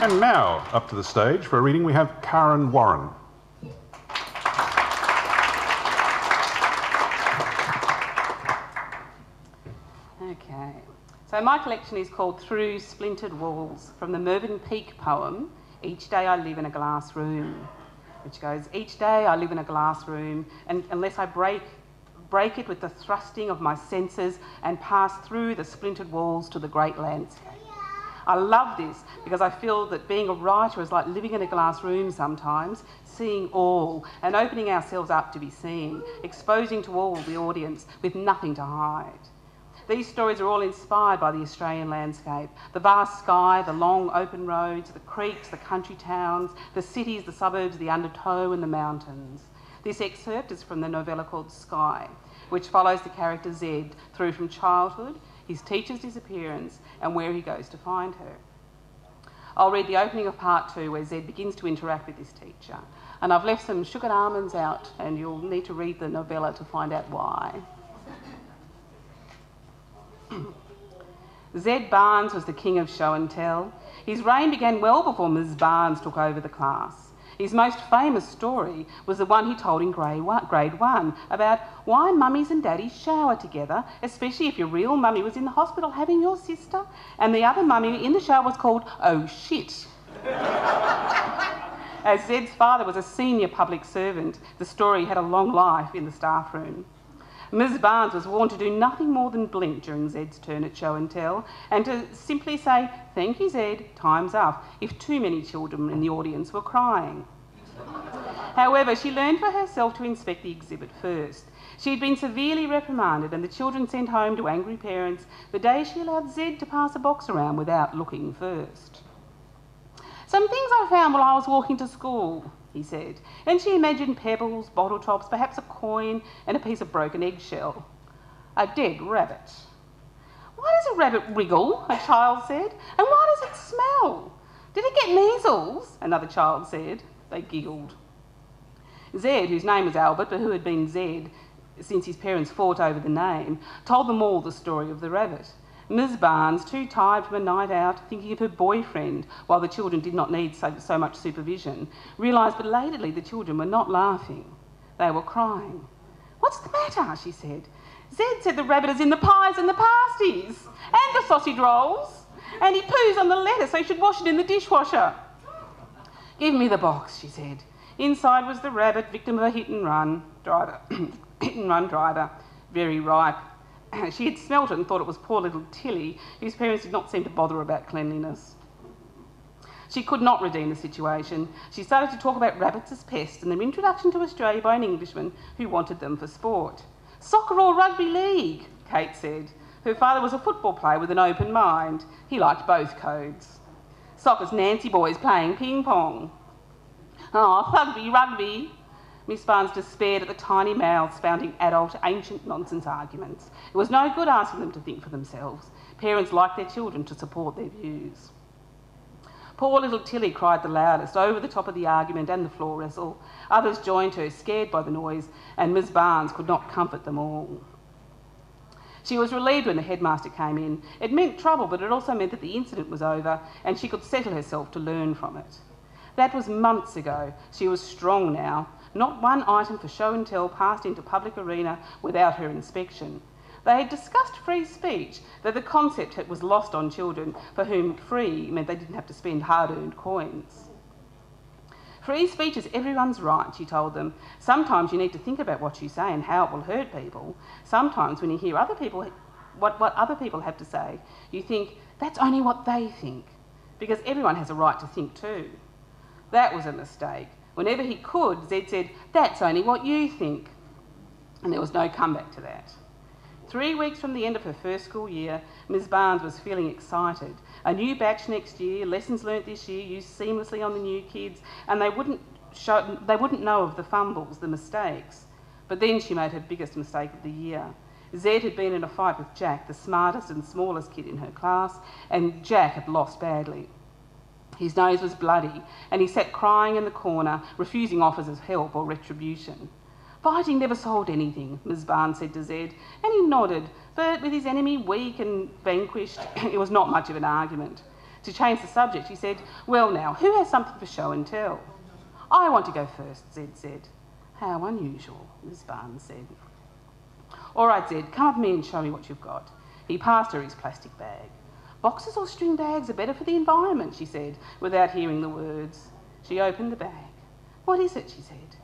And now, up to the stage for a reading, we have Kaaron Warren. Okay, so my collection is called Through Splintered Walls, from the Melbourne Peak poem, Each Day I Live in a Glass Room, which goes, each day I live in a glass room, and unless I break it with the thrusting of my senses and pass through the splintered walls to the great landscape. I love this because I feel that being a writer is like living in a glass room sometimes, seeing all and opening ourselves up to be seen, exposing to all the audience with nothing to hide. These stories are all inspired by the Australian landscape, the vast sky, the long open roads, the creeks, the country towns, the cities, the suburbs, the undertow and the mountains. This excerpt is from the novella called Sky, which follows the character Zed through from childhood, his teacher's disappearance and where he goes to find her. I'll read the opening of part 2 where Zed begins to interact with this teacher. And I've left some sugared almonds out and you'll need to read the novella to find out why. Zed Barnes was the king of show and tell. His reign began well before Ms. Barnes took over the class. His most famous story was the one he told in grade 1 about why mummies and daddies shower together, especially if your real mummy was in the hospital having your sister and the other mummy in the shower was called Oh Shit. As Zed's father was a senior public servant, the story had a long life in the staff room. Ms. Barnes was warned to do nothing more than blink during Zed's turn at show and tell and to simply say, "Thank you, Zed, time's up," if too many children in the audience were crying. However, she learned for herself to inspect the exhibit first. She had been severely reprimanded and the children sent home to angry parents the day she allowed Zed to pass a box around without looking first. "Some things I found while I was walking to school," he said, and she imagined pebbles, bottle tops, perhaps a coin and a piece of broken eggshell. "A dead rabbit." "Why does a rabbit wriggle?" a child said. "And why does it smell?" "Did it get measles?" another child said. They giggled. Zed, whose name was Albert, but who had been Zed since his parents fought over the name, told them all the story of the rabbit. Ms. Barnes, too tired from a night out, thinking of her boyfriend while the children did not need so much supervision, realised belatedly the children were not laughing. They were crying. "What's the matter?" she said. "Zed said the rabbit is in the pies and the pasties and the sausage rolls, and he poos on the lettuce so you should wash it in the dishwasher." "Give me the box," she said. Inside was the rabbit, victim of a hit-and-run driver, very ripe. She had smelt it and thought it was poor little Tilly, whose parents did not seem to bother about cleanliness. She could not redeem the situation. She started to talk about rabbits as pests and their introduction to Australia by an Englishman who wanted them for sport. "Soccer or rugby league," Kate said. Her father was a football player with an open mind. He liked both codes. "Soccer's Nancy boys playing ping pong." "Oh, rugby." Miss Barnes despaired at the tiny mouths spouting adult, ancient nonsense arguments. It was no good asking them to think for themselves. Parents liked their children to support their views. Poor little Tilly cried the loudest, over the top of the argument and the floor wrestle. Others joined her, scared by the noise, and Miss Barnes could not comfort them all. She was relieved when the headmaster came in. It meant trouble, but it also meant that the incident was over and she could settle herself to learn from it. That was months ago. She was strong now. Not one item for show and tell passed into public arena without her inspection. They had discussed free speech, though the concept was lost on children for whom free meant they didn't have to spend hard-earned coins. "Free speech is everyone's right," she told them. "Sometimes you need to think about what you say and how it will hurt people. Sometimes when you hear what other people have to say, you think, that's only what they think, because everyone has a right to think too." That was a mistake. Whenever he could, Zed said, "That's only what you think." And there was no comeback to that. 3 weeks from the end of her first school year, Ms. Barnes was feeling excited. A new batch next year, lessons learnt this year, used seamlessly on the new kids, and they wouldn't know of the fumbles, the mistakes. But then she made her biggest mistake of the year. Zed had been in a fight with Jack, the smartest and smallest kid in her class, and Jack had lost badly. His nose was bloody, and he sat crying in the corner, refusing offers of help or retribution. "Fighting never solved anything," Ms. Barnes said to Zed, and he nodded, but with his enemy weak and vanquished, it was not much of an argument. To change the subject, she said, "Well now, who has something for show and tell?" "I want to go first," Zed said. "How unusual," Miss Barnes said. "All right, Zed, come up with me and show me what you've got." He passed her his plastic bag. "Boxes or string bags are better for the environment," she said, without hearing the words. She opened the bag. "What is it?" she said.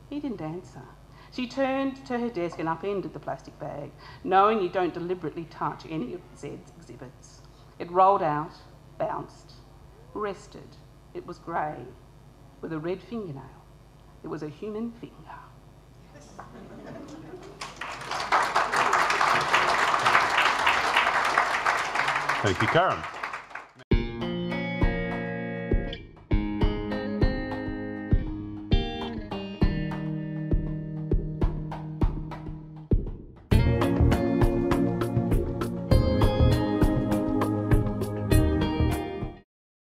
He didn't answer. She turned to her desk and upended the plastic bag, knowing you don't deliberately touch any of Zed's exhibits. It rolled out, bounced, rested. It was grey, with a red fingernail. It was a human finger. Thank you, Kaaron.